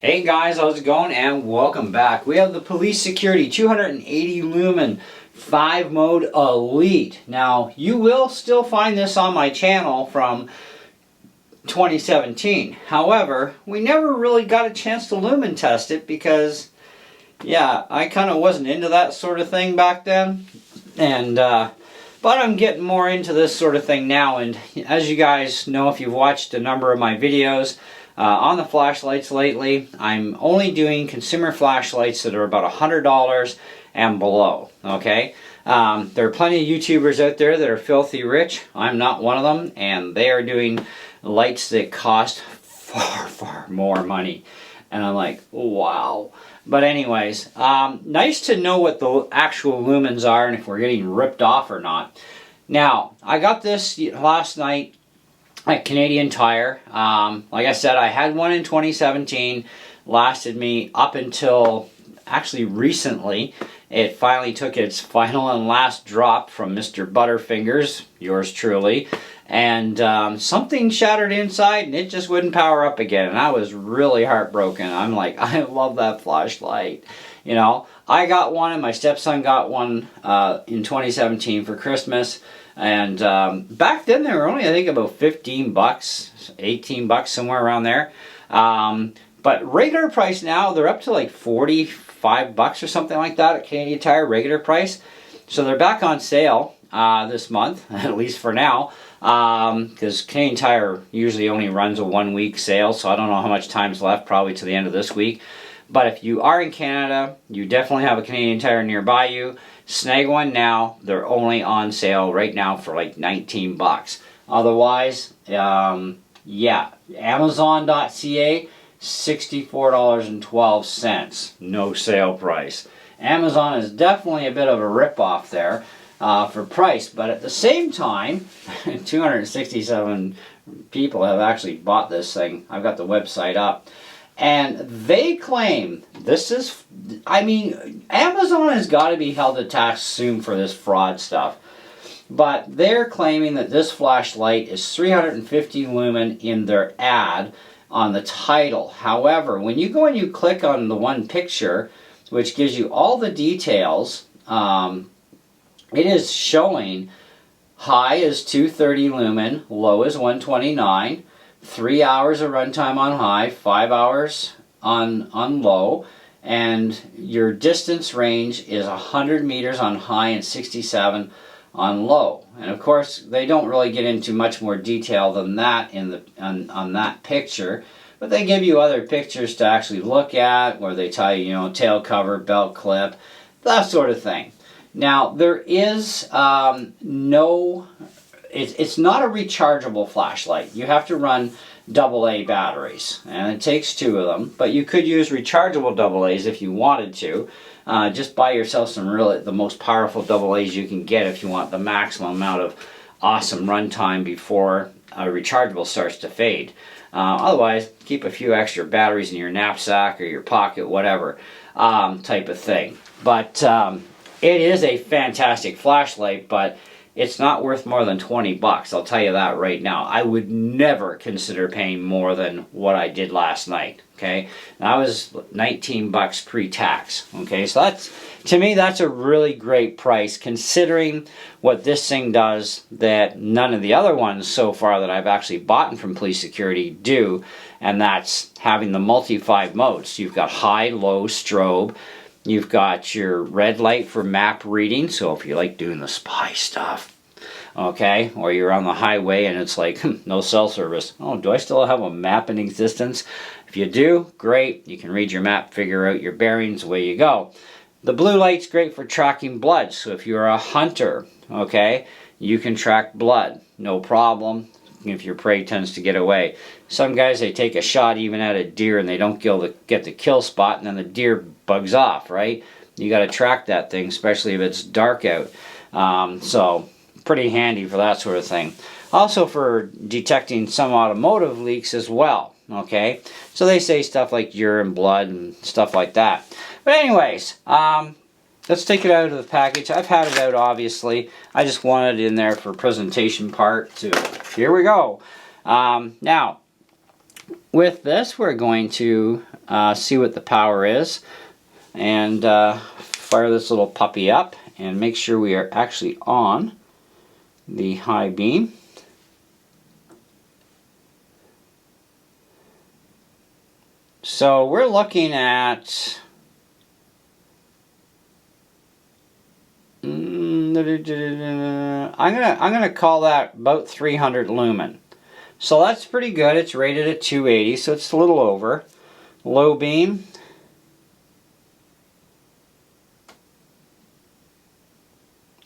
Hey guys, how's it going? And welcome back. We have the Police Security 280 Lumen 5 Mode Elite. Now, you will still find this on my channel from 2017. However, we never really got a chance to lumen test it because, yeah, I kind of wasn't into that sort of thing back then. And, but I'm getting more into this sort of thing now. And as you guys know, if you've watched a number of my videos, on the flashlights lately, I'm only doing consumer flashlights that are about $100 and below, okay? There are plenty of YouTubers out there that are filthy rich. I'm not one of them, and they are doing lights that cost far more money. And I'm like, wow. But anyways, nice to know what the actual lumens are and if we're getting ripped off or not. Now, I got this last night at Canadian Tire. Like I said, I had one in 2017, lasted me up until actually recently. It finally took its final and last drop from Mr. Butterfingers, yours truly, and something shattered inside and it just wouldn't power up again, and I was really heartbroken. I'm like, I love that flashlight. You know, I got one and my stepson got one in 2017 for Christmas. And back then they were only, I think, about 15 bucks, 18 bucks, somewhere around there. But regular price now, they're up to like 45 bucks or something like that at Canadian Tire, regular price. So they're back on sale this month, at least for now. Because Canadian Tire usually only runs a 1-week sale, so I don't know how much time's left, probably to the end of this week. But if you are in Canada, you definitely have a Canadian Tire nearby you. Snag one now. They're only on sale right now for like 19 bucks. Otherwise, yeah, Amazon.ca, $64.12. No sale price. Amazon is definitely a bit of a rip-off there for price. But at the same time, 267 people have actually bought this thing. I've got the website up. And they claim, this is, I mean, Amazon has got to be held to task soon for this fraud stuff. But they're claiming that this flashlight is 350 lumen in their ad on the title. However, when you go and you click on the one picture, which gives you all the details, it is showing high is 230 lumen, low is 129. 3 hours of runtime on high, 5 hours on low, and your distance range is 100 meters on high and 67 on low. And of course, they don't really get into much more detail than that on that picture, but they give you other pictures to actually look at, where they tell you, you know, tail cover, belt clip, that sort of thing. Now, there is it's not a rechargeable flashlight. You have to run AA batteries, and it takes 2 of them. But you could use rechargeable AA's if you wanted to. Just buy yourself some the most powerful AA's you can get if you want the maximum amount of awesome runtime before a rechargeable starts to fade. Otherwise, keep a few extra batteries in your knapsack or your pocket, whatever type of thing. But it is a fantastic flashlight, but it's not worth more than 20 bucks, I'll tell you that right now. I would never consider paying more than what I did last night, okay? And that was 19 bucks pre-tax, okay? So that's, to me, that's a really great price considering what this thing does that none of the other ones so far that I've actually bought from Police Security do, and that's having the multi-5 modes. You've got high, low, strobe. You've got your red light for map reading, so if you like doing the spy stuff, okay, or you're on the highway and it's like, no cell service. Oh, do I still have a map in existence? If you do, great. You can read your map, figure out your bearings, away you go. The blue light's great for tracking blood, so if you're a hunter, okay, you can track blood, no problem, if your prey tends to get away. Some guys, they take a shot even at a deer and they don't get the kill spot, and then the deer bugs off, right? You got to track that thing, especially if it's dark out. So pretty handy for that sort of thing. Also for detecting some automotive leaks as well, okay? So they say stuff like urine, blood, and stuff like that. But anyways, let's take it out of the package. I've had it out, obviously. I just wanted it in there for presentation part too. Here we go. Now, with this, we're going to see what the power is and fire this little puppy up and make sure we are actually on the high beam. So we're looking at I'm gonna call that about 300 lumen. So that's pretty good. It's rated at 280, so it's a little over. Low beam.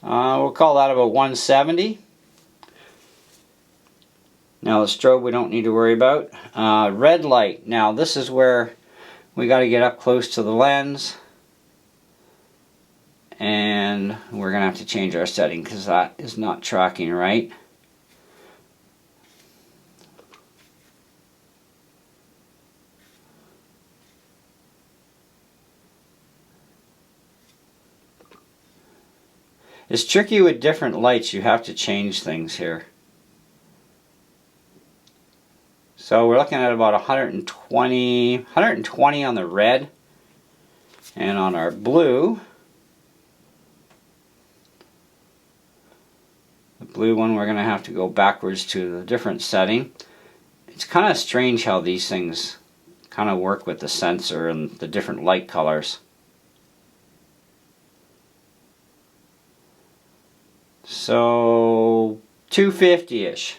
We'll call that about 170. Now the strobe we don't need to worry about. Red light. Now this is where we got to get up close to the lens. And we're going to have to change our setting because that is not tracking right. It's tricky with different lights. You have to change things here. So we're looking at about 120 on the red. And on our blue, the blue one, we're going to have to go backwards to the different setting. It's kind of strange how these things kind of work with the sensor and the different light colors. So 250-ish.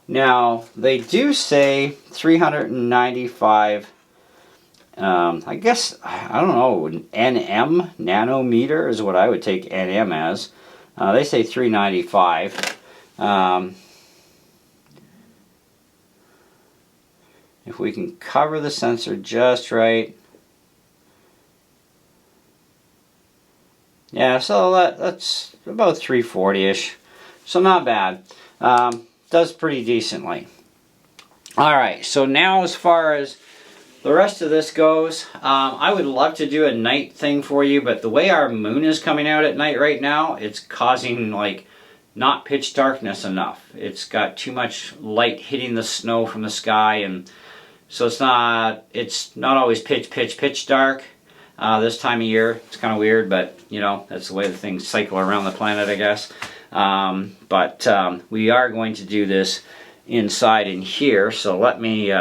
Now they do say 395. I guess I don't know. NM nanometer is what I would take NM as. They say 395. If we can cover the sensor just right. Yeah, so that's about 340-ish. So not bad. Does pretty decently. Alright, so now as far as the rest of this goes, I would love to do a night thing for you, but the way our moon is coming out at night right now, it's causing like not pitch darkness enough. It's got too much light hitting the snow from the sky, and so it's not always pitch dark this time of year. It's kind of weird, but you know, that's the way the things cycle around the planet, I guess. But we are going to do this inside in here, so let me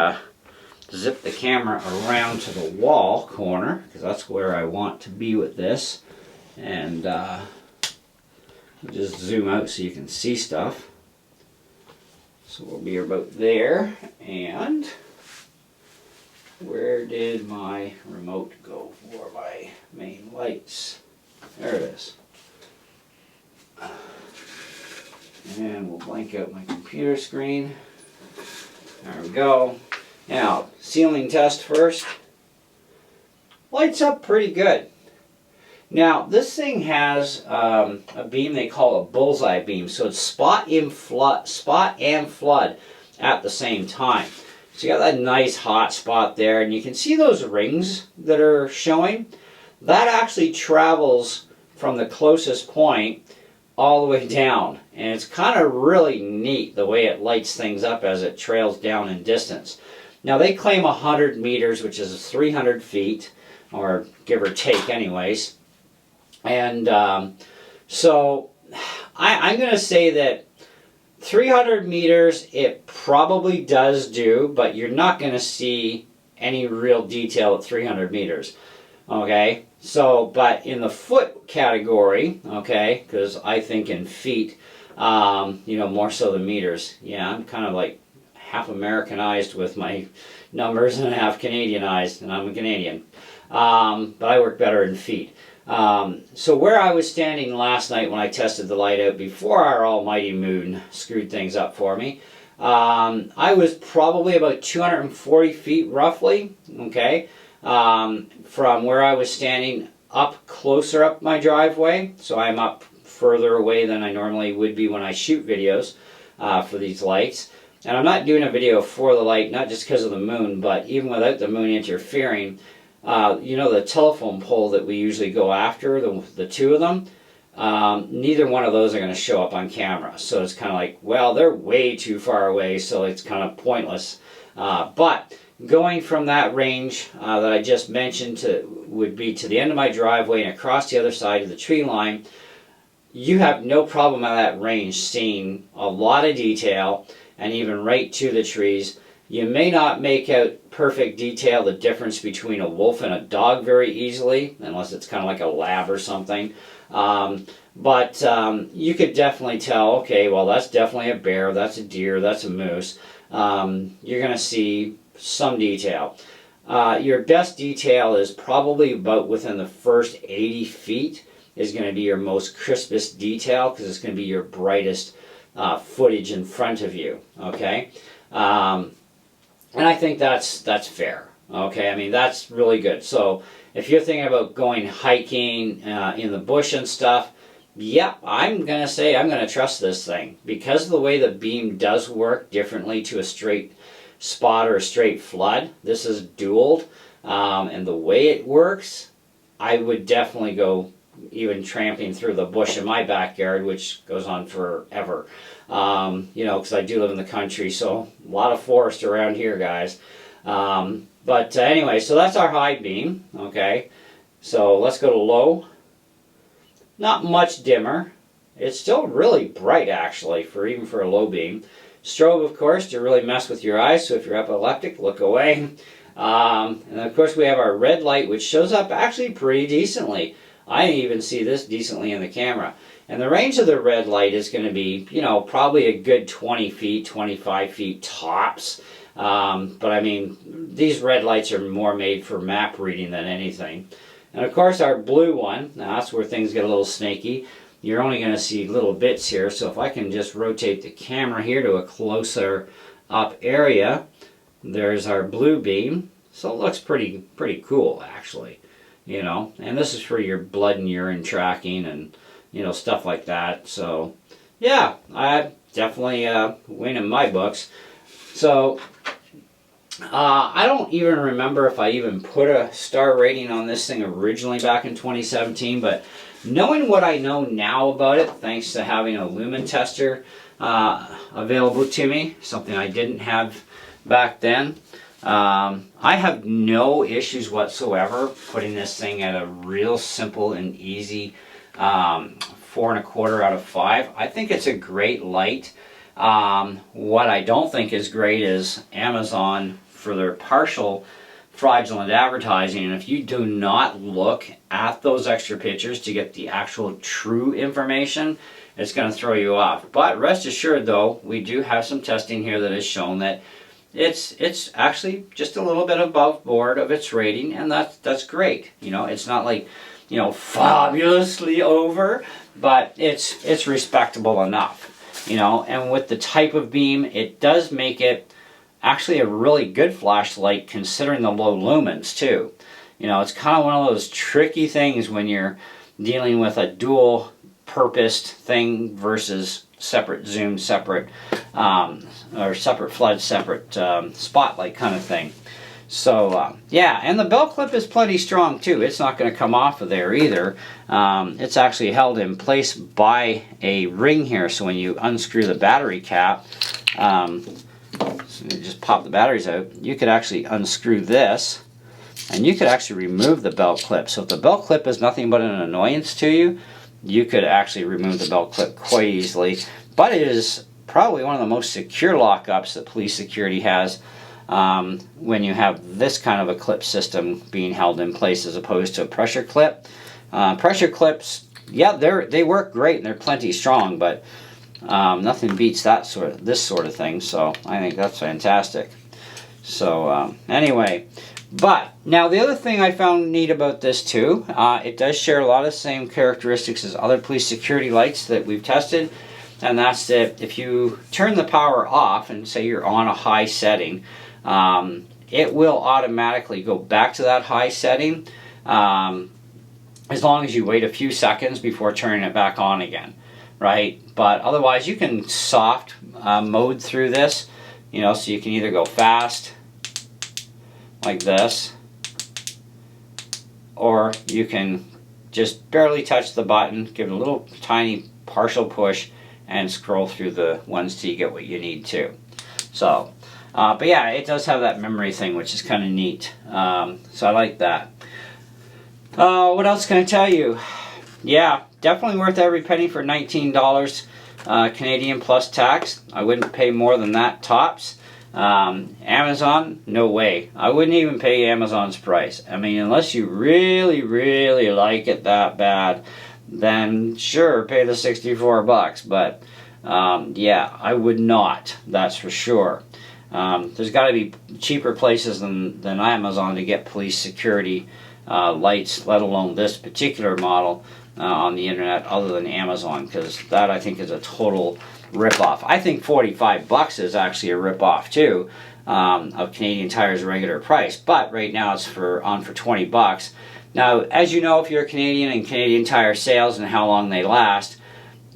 zip the camera around to the wall corner, because that's where I want to be with this, and just zoom out so you can see stuff. So we'll be about there, and where did my remote go for my main lights? There it is. And we'll blank out my computer screen. There we go. Now, ceiling test first. Lights up pretty good. Now, this thing has a beam they call a bullseye beam, so it's spot and flood at the same time. So you got that nice hot spot there, and you can see those rings that are showing. That actually travels from the closest point all the way down, and it's kind of really neat the way it lights things up as it trails down in distance. Now they claim 100 meters, which is 300 feet, or give or take anyways. And so I'm going to say that 300 meters it probably does do, but you're not going to see any real detail at 300 meters. Okay, so, but in the foot category, okay, because I think in feet, you know, more so than meters. Yeah, I'm kind of like half Americanized with my numbers and half Canadianized, and I'm a Canadian. But I work better in feet. So where I was standing last night when I tested the light out before our almighty moon screwed things up for me, I was probably about 240 feet roughly, okay, from where I was standing up closer up my driveway. So I'm up further away than I normally would be when I shoot videos for these lights. And I'm not doing a video for the light, not just because of the moon, but even without the moon interfering, you know, the telephone pole that we usually go after, the two of them, neither one of those are going to show up on camera. So it's kind of like, well, they're way too far away, so it's kind of pointless But going from that range that I just mentioned would be to the end of my driveway and across the other side of the tree line, you have no problem at that range seeing a lot of detail and even right to the trees. You may not make out perfect detail the difference between a wolf and a dog very easily, unless it's kind of like a lab or something. But you could definitely tell, okay, well, that's definitely a bear, that's a deer, that's a moose. You're going to see some detail. Your best detail is probably about within the first 80 feet is going to be your most crispest detail, because it's going to be your brightest footage in front of you, okay? And I think that's fair, okay? I mean, that's really good. So if you're thinking about going hiking in the bush and stuff, yeah, I'm going to say I'm going to trust this thing. Because of the way the beam does work differently to a straight spot or a straight flood, this is dualed, and the way it works, I would definitely go even tramping through the bush in my backyard, which goes on forever. You know, because I do live in the country, so a lot of forest around here, guys. But anyway, so that's our high beam, okay? So let's go to low. Not much dimmer. It's still really bright, actually, even for a low beam. Strobe, of course, to really mess with your eyes, so if you're epileptic, look away. And of course we have our red light, which shows up actually pretty decently. I even see this decently in the camera. And the range of the red light is going to be, you know, probably a good 20 feet, 25 feet tops. But I mean, these red lights are more made for map reading than anything. And of course our blue one, now that's where things get a little snaky. You're only going to see little bits here, so if I can just rotate the camera here to a closer up area, there's our blue beam. So it looks pretty cool, actually, you know. And this is for your blood and urine tracking and, you know, stuff like that. So yeah, I definitely win in my books. So I don't even remember if I even put a star rating on this thing originally back in 2017, but knowing what I know now about it, thanks to having a lumen tester available to me, something I didn't have back then, I have no issues whatsoever putting this thing at a real simple and easy 4.25 out of 5. I think it's a great light. What I don't think is great is Amazon, for their partial fraudulent advertising, and if you do not look at those extra pictures to get the actual true information, it's going to throw you off. But rest assured though, we do have some testing here that has shown that it's actually just a little bit above board of its rating, and that's great. You know, it's not like, you know, fabulously over, but it's respectable enough, you know. And with the type of beam, it does make it actually a really good flashlight considering the low lumens too. You know, it's kind of one of those tricky things when you're dealing with a dual purposed thing versus separate zoom, separate or separate flood, separate spotlight kind of thing. So yeah, and the belt clip is plenty strong too. It's not going to come off of there either. It's actually held in place by a ring here, so when you unscrew the battery cap, so you just pop the batteries out, you could actually unscrew this and you could actually remove the belt clip. So if the belt clip is nothing but an annoyance to you, you could actually remove the belt clip quite easily. But it is probably one of the most secure lockups that police security has when you have this kind of a clip system being held in place as opposed to a pressure clip. Pressure clips, yeah, they work great and they're plenty strong, but nothing beats this sort of thing. So I think that's fantastic. So anyway, but now the other thing I found neat about this too, it does share a lot of the same characteristics as other police security lights that we've tested, and that's that if you turn the power off and say you're on a high setting, it will automatically go back to that high setting as long as you wait a few seconds before turning it back on again, right? But otherwise you can soft mode through this, you know, so you can either go fast like this, or you can just barely touch the button, give it a little tiny partial push, and scroll through the ones till you get what you need to. So But yeah, it does have that memory thing, which is kind of neat. So I like that. What else can I tell you? Yeah, definitely worth every penny for $19 Canadian plus tax. I wouldn't pay more than that tops. Amazon, no way. I wouldn't even pay Amazon's price. I mean, unless you really, really like it that bad, then sure, pay the 64 bucks. But yeah, I would not. That's for sure. There's got to be cheaper places than Amazon to get police security lights, let alone this particular model on the internet, other than Amazon, because that I think is a total rip-off. I think 45 bucks is actually a rip-off too of Canadian Tire's regular price, but right now it's on for 20 bucks. Now, as you know, if you're a Canadian and Canadian Tire sales and how long they last,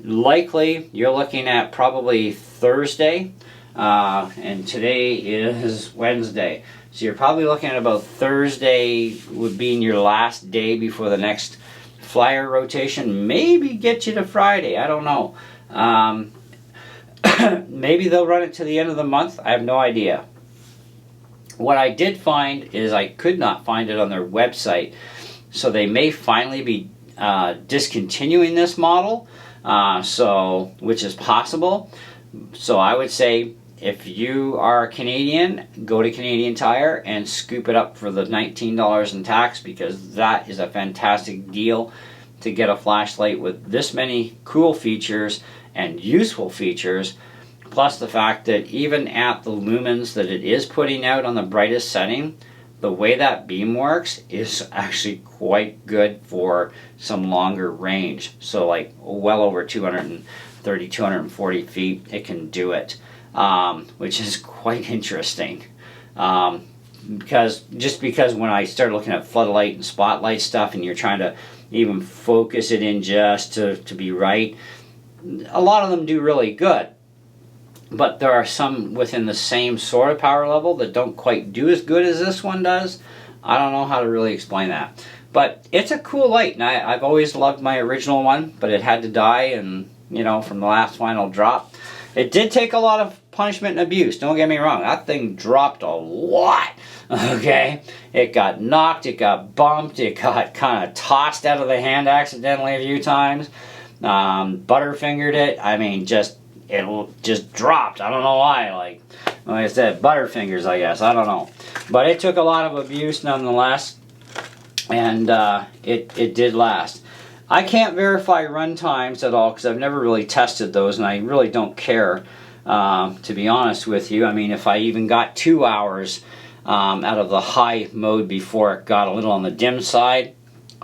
likely you're looking at probably Thursday, and today is Wednesday. So you're probably looking at about Thursday would be your last day before the next flyer rotation. Maybe get you to Friday, I don't know. Maybe they'll run it to the end of the month. I have no idea. What I did find is I could not find it on their website. So they may finally be discontinuing this model, which is possible. So I would say if you are a Canadian, go to Canadian Tire and scoop it up for the $19 in tax, because that is a fantastic deal to get a flashlight with this many cool features and useful features, plus the fact that even at the lumens that it is putting out on the brightest setting, the way that beam works is actually quite good for some longer range. So like well over 230, 240 feet, it can do it, which is quite interesting. Because when I started looking at floodlight and spotlight stuff, and you're trying to even focus it in just to be right, a lot of them do really good, but there are some within the same sort of power level that don't quite do as good as this one does. I don't know how to really explain that, but it's a cool light, and I've always loved my original one, but it had to die, and from the last final drop. It did take a lot of punishment and abuse, don't get me wrong. That thing dropped a lot, okay? It got knocked, it got bumped, it got kind of tossed out of the hand accidentally a few times. Butterfingered it. I mean, it just dropped. I don't know why. Like I said, butterfingers, I guess. I don't know. But it took a lot of abuse nonetheless, and it did last. I can't verify run times at all because I've never really tested those, and I really don't care, to be honest with you. I mean, if I even got 2 hours out of the high mode before it got a little on the dim side,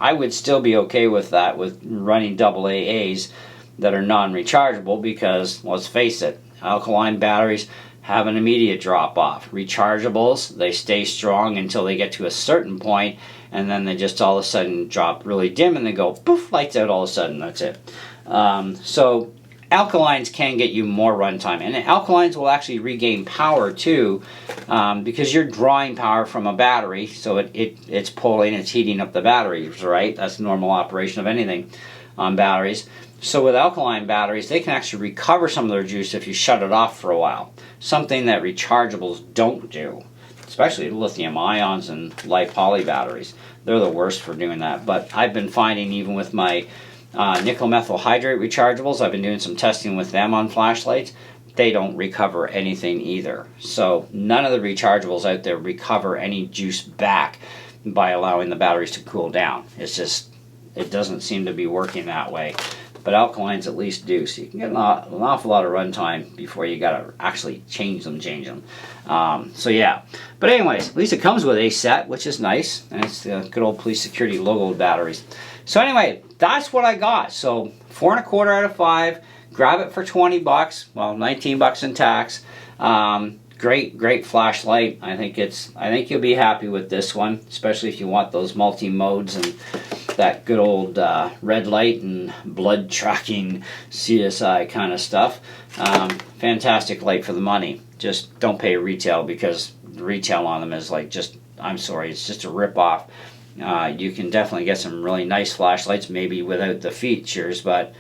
I would still be okay with that, with running AA's that are non-rechargeable, because let's face it, alkaline batteries have an immediate drop off. Rechargeables, they stay strong until they get to a certain point, and then they just all of a sudden drop really dim and they go poof, lights out all of a sudden. That's it. So alkalines can get you more runtime, and alkalines will actually regain power too, because you're drawing power from a battery, so it's pulling, it's heating up the batteries, right? That's the normal operation of anything on batteries. So with alkaline batteries, they can actually recover some of their juice if you shut it off for a while, something that rechargeables don't do, especially lithium ions and li-poly batteries. They're the worst for doing that. But I've been finding, even with my nickel methyl hydrate rechargeables, I've been doing some testing with them on flashlights, they don't recover anything either. So none of the rechargeables out there recover any juice back by allowing the batteries to cool down. It's just, it doesn't seem to be working that way. But alkalines at least do, so you can get an awful lot of runtime before you gotta actually change them. So yeah, but anyways, at least it comes with a set, which is nice, and it's the good old police security logo batteries. So anyway, that's what I got. So 4 1/4 out of 5. Grab it for 20 bucks. Well, 19 bucks in tax. Great flashlight. I think you'll be happy with this one, especially if you want those multi modes and that good old red light and blood tracking CSI kind of stuff. Fantastic light for the money. Just don't pay retail, because the retail on them is like I'm sorry, it's just a rip-off. You can definitely get some really nice flashlights, maybe without the features, but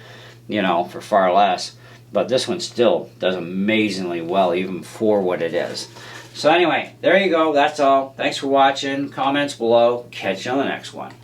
for far less. But this one still does amazingly well, even for what it is. So anyway, there you go. That's all. Thanks for watching. Comments below. Catch you on the next one.